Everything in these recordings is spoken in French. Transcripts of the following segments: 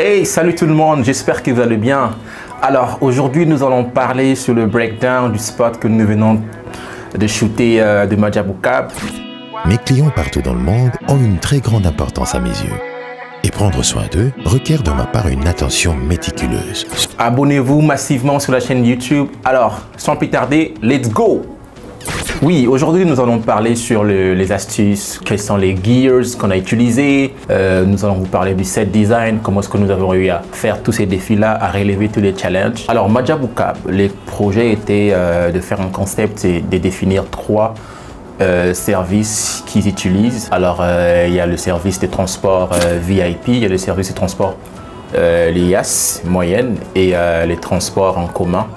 Hey, salut tout le monde, j'espère que vous allez bien. Alors, aujourd'hui, nous allons parler sur le breakdown du spot que nous venons de shooter de Madjabouka. Mes clients partout dans le monde ont une très grande importance à mes yeux. Et prendre soin d'eux requiert de ma part une attention méticuleuse. Abonnez-vous massivement sur la chaîne YouTube. Alors, sans plus tarder, let's go! Oui, aujourd'hui nous allons parler sur les astuces, quels sont les gears qu'on a utilisés. Nous allons vous parler du set design, comment est-ce que nous avons eu à faire tous ces défis-là, à relever tous les challenges. Alors Madjabouka, les projets étaient de faire un concept et de définir trois services qu'ils utilisent. Alors il y a le service de transport VIP, il y a le service de transport l'IAS moyenne et les transports en commun.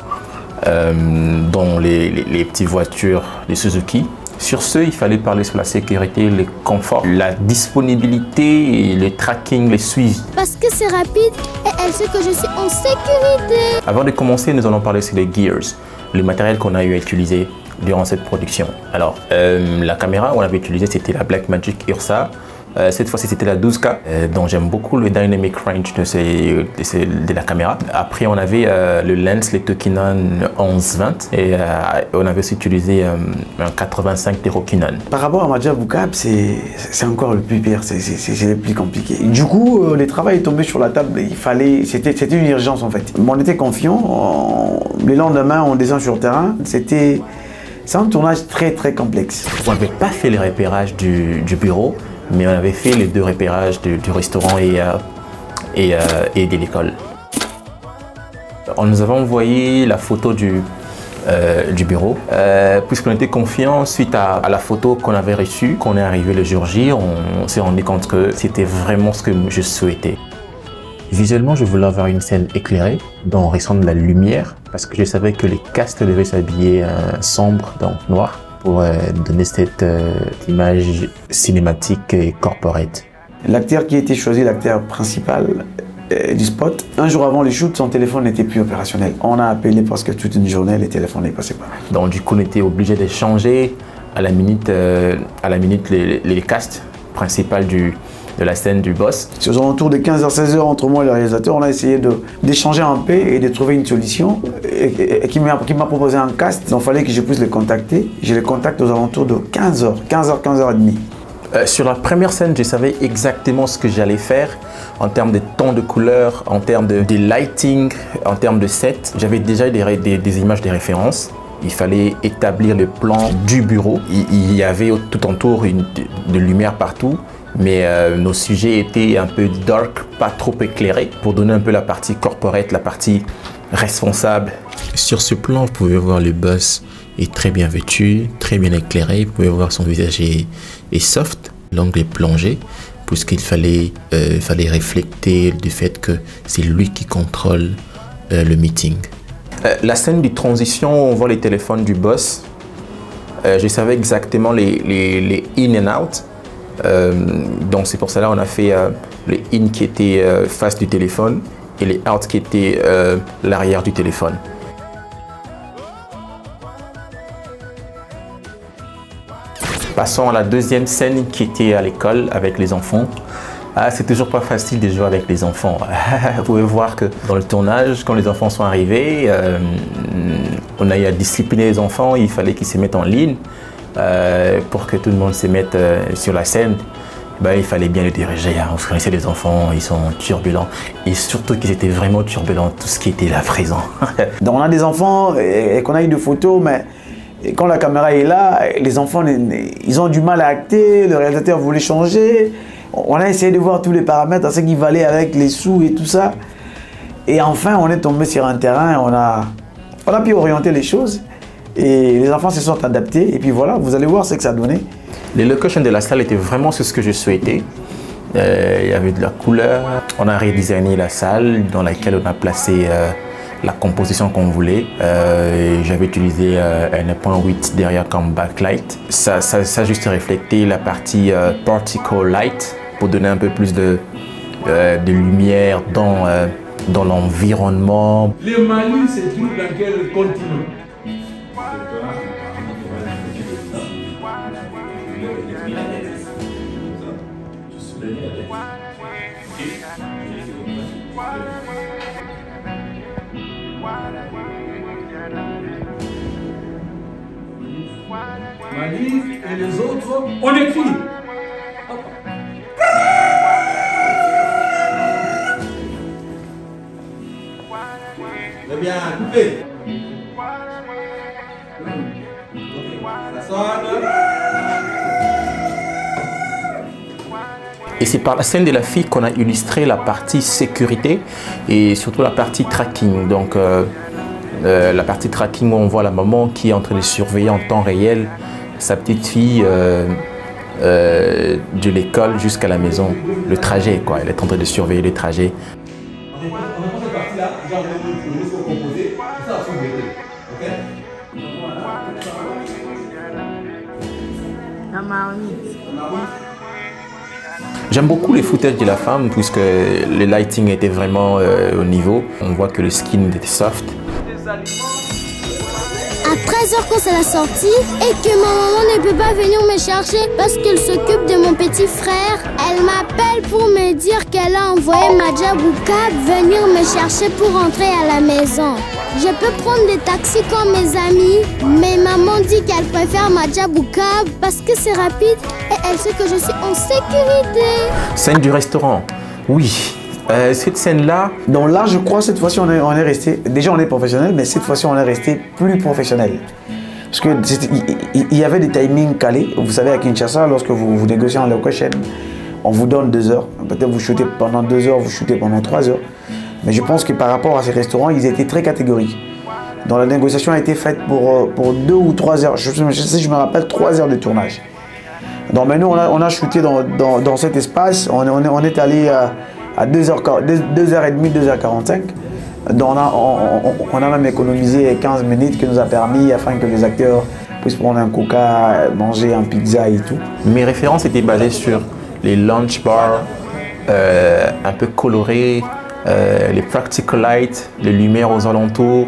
Dont les petites voitures, les Suzuki. Sur ce, il fallait parler sur la sécurité, le confort, la disponibilité, et le tracking, les suivis. Parce que c'est rapide et elle sait que je suis en sécurité. Avant de commencer, nous allons parler sur les gears, le matériel qu'on a eu à utiliser durant cette production. Alors, la caméra qu'on avait utilisée, c'était la Blackmagic Ursa. Cette fois-ci, c'était la 12K, dont j'aime beaucoup le dynamic range de la caméra. Après, on avait le lens, le Tokinon 11-20, et on avait aussi utilisé un 85 de Rokinon. Par rapport à Madjabouka, c'est encore le plus pire, c'est le plus compliqué. Du coup, le travail est tombé sur la table, c'était une urgence en fait. On était confiants, le lendemain, on descend sur le terrain, c'est un tournage très complexe. On n'avait pas fait les repérages du bureau, mais on avait fait les deux repérages du restaurant et de l'école. On nous avait envoyé la photo du bureau. Puisqu'on était confiants suite à la photo qu'on avait reçue, qu'on est arrivé le jour J, on s'est rendu compte que c'était vraiment ce que je souhaitais. Visuellement, je voulais avoir une scène éclairée, dont on ressent de la lumière, parce que je savais que les castes devaient s'habiller sombre, donc noir, pour donner cette image cinématique et corporate. L'acteur qui a été choisi, l'acteur principal du spot, un jour avant le shoot, son téléphone n'était plus opérationnel. On a appelé parce que toute une journée, les téléphones ne passaient pas. Donc du coup, on était obligé de changer à la minute les castes principales de la scène du boss. Aux alentours de 15h-16h, entre moi et le réalisateur, on a essayé d'échanger un peu et de trouver une solution qui m'a proposé un cast. Donc il fallait que je puisse le contacter. Je le contacte aux alentours de 15h, 15h30. Sur la première scène, je savais exactement ce que j'allais faire en termes de ton de couleur, en termes de lighting, en termes de set. J'avais déjà des images de référence. Il fallait établir le plan du bureau. Il y avait tout autour de lumière partout. Mais nos sujets étaient un peu dark, pas trop éclairés, pour donner un peu la partie corporate, la partie responsable. Sur ce plan, vous pouvez voir le boss est très bien vêtu, très bien éclairé. Vous pouvez voir son visage est soft, l'angle est plongé, puisqu'il fallait refléter du fait que c'est lui qui contrôle le meeting. La scène de transition, on voit les téléphones du boss. Je savais exactement les in and out. Donc c'est pour cela qu'on a fait les in qui était face du téléphone et les out qui était l'arrière du téléphone. Passons à la deuxième scène qui était à l'école avec les enfants. C'est toujours pas facile de jouer avec les enfants. Vous pouvez voir que dans le tournage, quand les enfants sont arrivés, on a eu à discipliner les enfants, il fallait qu'ils se mettent en ligne. Pour que tout le monde se mette sur la scène, il fallait bien les diriger. Vous connaissez les enfants, ils sont turbulents. Et surtout qu'ils étaient vraiment turbulents, tout ce qui était là présent. Donc on a des enfants et qu'on a eu des photos, mais quand la caméra est là, les enfants, ils ont du mal à acter, le réalisateur voulait changer. On a essayé de voir tous les paramètres, à ce qui valait avec les sous et tout ça. Et enfin, on est tombé sur un terrain, on a pu orienter les choses. Et les enfants se sont adaptés et puis voilà, vous allez voir ce que ça a donné. Les locations de la salle étaient vraiment ce que je souhaitais. Il y avait de la couleur. On a redesigné la salle dans laquelle on a placé la composition qu'on voulait. J'avais utilisé un 1.8 derrière comme backlight. Ça juste reflété la partie particle light pour donner un peu plus de lumière dans l'environnement. Le Mali, c'est tout dans quel continent? Manif et les autres, on écrit. Très bien, coupé. Ça sonne. Et c'est par la scène de la fille qu'on a illustré la partie sécurité et surtout la partie tracking. Donc la partie tracking où on voit la maman qui est en train de surveiller en temps réel sa petite fille de l'école jusqu'à la maison. Le trajet, quoi. Elle est en train de surveiller le trajet. On reprend cette partie-là, genre le jusqu'au composé, ça va s'ouvrir. Ok? La marmite. J'aime beaucoup les footages de la femme puisque le lighting était vraiment au niveau. On voit que le skin était soft. À 13h quand c'est la sortie et que ma maman ne peut pas venir me chercher parce qu'elle s'occupe de mon petit frère, elle m'appelle pour me dire qu'elle a envoyé Madja Boukab venir me chercher pour rentrer à la maison. Je peux prendre des taxis comme mes amis, mais maman dit qu'elle préfère Madja Boukab parce que c'est rapide et elle sait que je suis en sécurité. Scène du restaurant, oui. Cette scène-là... Donc là, je crois, cette fois-ci, on est resté... Déjà, on est professionnel, mais cette fois-ci, on est resté plus professionnel. Parce qu'il y avait des timings calés. Vous savez, à Kinshasa, lorsque vous négociez en location, on vous donne 2 heures. Peut-être vous shootez pendant 2 heures, vous shootez pendant 3 heures. Mais je pense que par rapport à ces restaurants, ils étaient très catégoriques. Donc la négociation a été faite pour 2 ou 3 heures. Je me rappelle 3 heures de tournage. Donc maintenant, on a shooté dans cet espace. On est allé à 2h30, 2h45. Donc on a même économisé 15 minutes qui nous a permis afin que les acteurs puissent prendre un coca, manger un pizza et tout. Mes références étaient basées sur les lunch bars un peu colorés, les practical lights, les lumières aux alentours.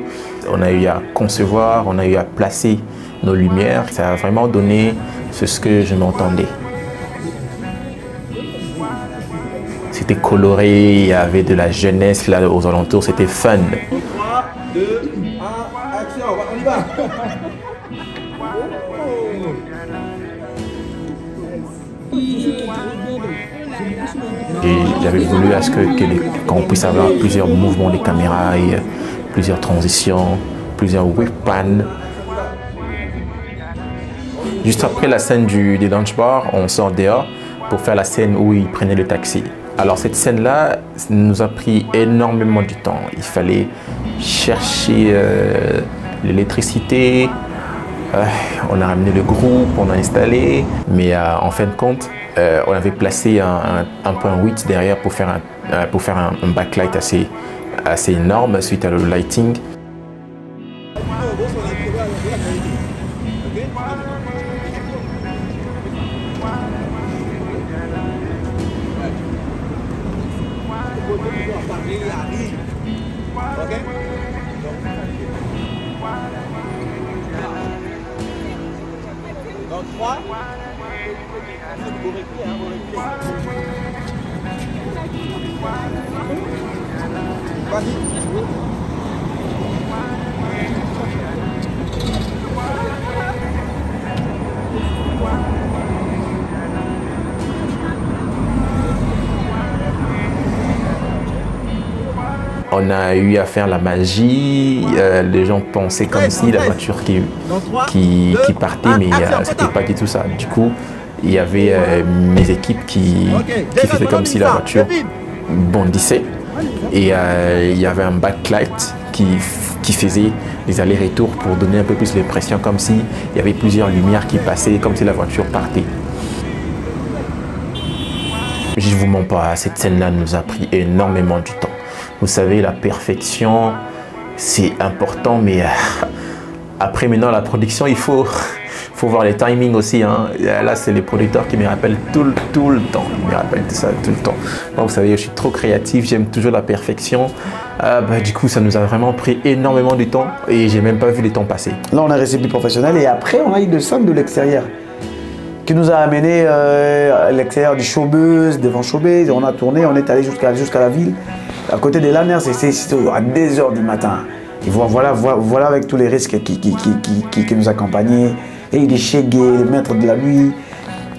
On a eu à concevoir, on a eu à placer nos lumières. Ça a vraiment donné ce que je m'entendais. C'était coloré, il y avait de la jeunesse là aux alentours, c'était fun. 3, 2, 1, action, on y va. Et j'avais voulu à ce qu'on puisse avoir plusieurs mouvements de caméra, et plusieurs transitions, plusieurs whip pan. Juste après la scène du lunch bar, on sort dehors pour faire la scène où il prenait le taxi. Alors cette scène-là nous a pris énormément de temps. Il fallait chercher l'électricité, on a ramené le groupe, on a installé, mais en fin de compte, on avait placé un point 8 derrière pour faire un backlight assez énorme suite à le lighting. Dans 3, On a eu à faire la magie, les gens pensaient comme si la voiture qui partait, mais c'était pas du tout ça. Du coup, il y avait mes équipes qui faisaient comme si la voiture bondissait. Et il y avait un backlight qui faisait des allers-retours pour donner un peu plus l'impression comme s'il y avait plusieurs lumières qui passaient, comme si la voiture partait. Je ne vous mens pas, cette scène-là nous a pris énormément du temps. Vous savez, la perfection, c'est important, mais après maintenant la production, il faut voir les timings aussi. Hein. Là, c'est les producteurs qui me rappellent tout le temps. Ils me rappellent ça tout le temps. Moi, vous savez, je suis trop créatif, j'aime toujours la perfection. Du coup, ça nous a vraiment pris énormément de temps et j'ai même pas vu les temps passer. Là, on est resté plus professionnel et après, on a eu des scènes de l'extérieur qui nous a amené à l'extérieur du Showbiz, devant Showbiz. On a tourné, on est allé jusqu'à la ville. À côté de l'ANER, c'est à 2 h du matin. Et voilà avec tous les risques qui nous accompagnaient. Et les chégués, les maîtres de la nuit.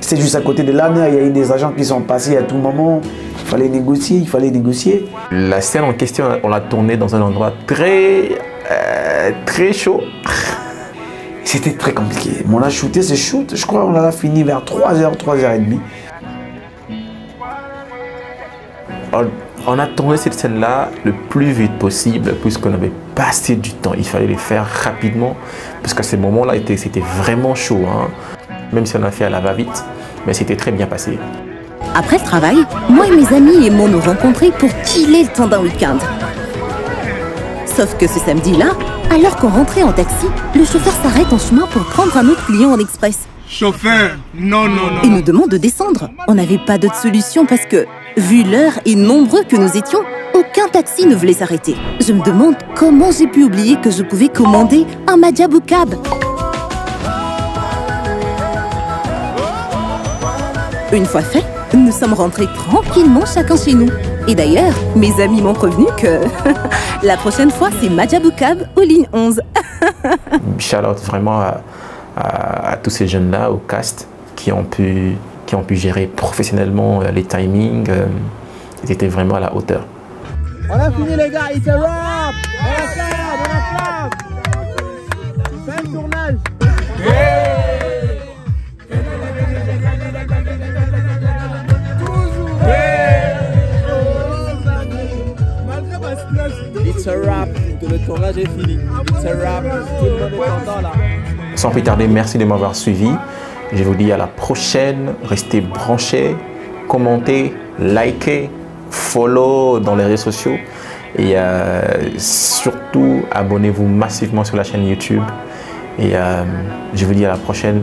C'est juste à côté de l'ANER, il y a eu des agents qui sont passés à tout moment. Il fallait négocier. La scène en question, on l'a tournée dans un endroit très chaud. C'était très compliqué. On a shooté ce shoot, je crois qu'on a fini vers 3h, 3h30. On a tourné cette scène-là le plus vite possible puisqu'on n'avait pas assez du temps. Il fallait les faire rapidement parce qu'à ce moment-là, c'était vraiment chaud. Hein. Même si on a fait à la va-vite, mais c'était très bien passé. Après le travail, moi et mes amis aimons nous rencontrer pour killer le temps d'un week-end. Sauf que ce samedi-là, alors qu'on rentrait en taxi, le chauffeur s'arrête en chemin pour prendre un autre client en express. Chauffeur, non. Et nous demande de descendre. On n'avait pas d'autre solution parce que, vu l'heure et nombreux que nous étions, aucun taxi ne voulait s'arrêter. Je me demande comment j'ai pu oublier que je pouvais commander un Madjabou Cab. Une fois fait, nous sommes rentrés tranquillement chacun chez nous. Et d'ailleurs, mes amis m'ont prévenu que la prochaine fois, c'est Madjabou Cab aux lignes 11. Shout out vraiment à tous ces jeunes-là, au cast, qui ont pu gérer professionnellement les timings. Ils étaient vraiment à la hauteur. On a fini les gars, it's a wrap. On acclame. Fin de tournage. It's a wrap, que le tournage est fini. It's a wrap, tout le monde est content là. Sans plus tarder, merci de m'avoir suivi. Je vous dis à la prochaine. Restez branchés, commentez, likez, follow dans les réseaux sociaux. Et surtout, abonnez-vous massivement sur la chaîne YouTube. Et je vous dis à la prochaine.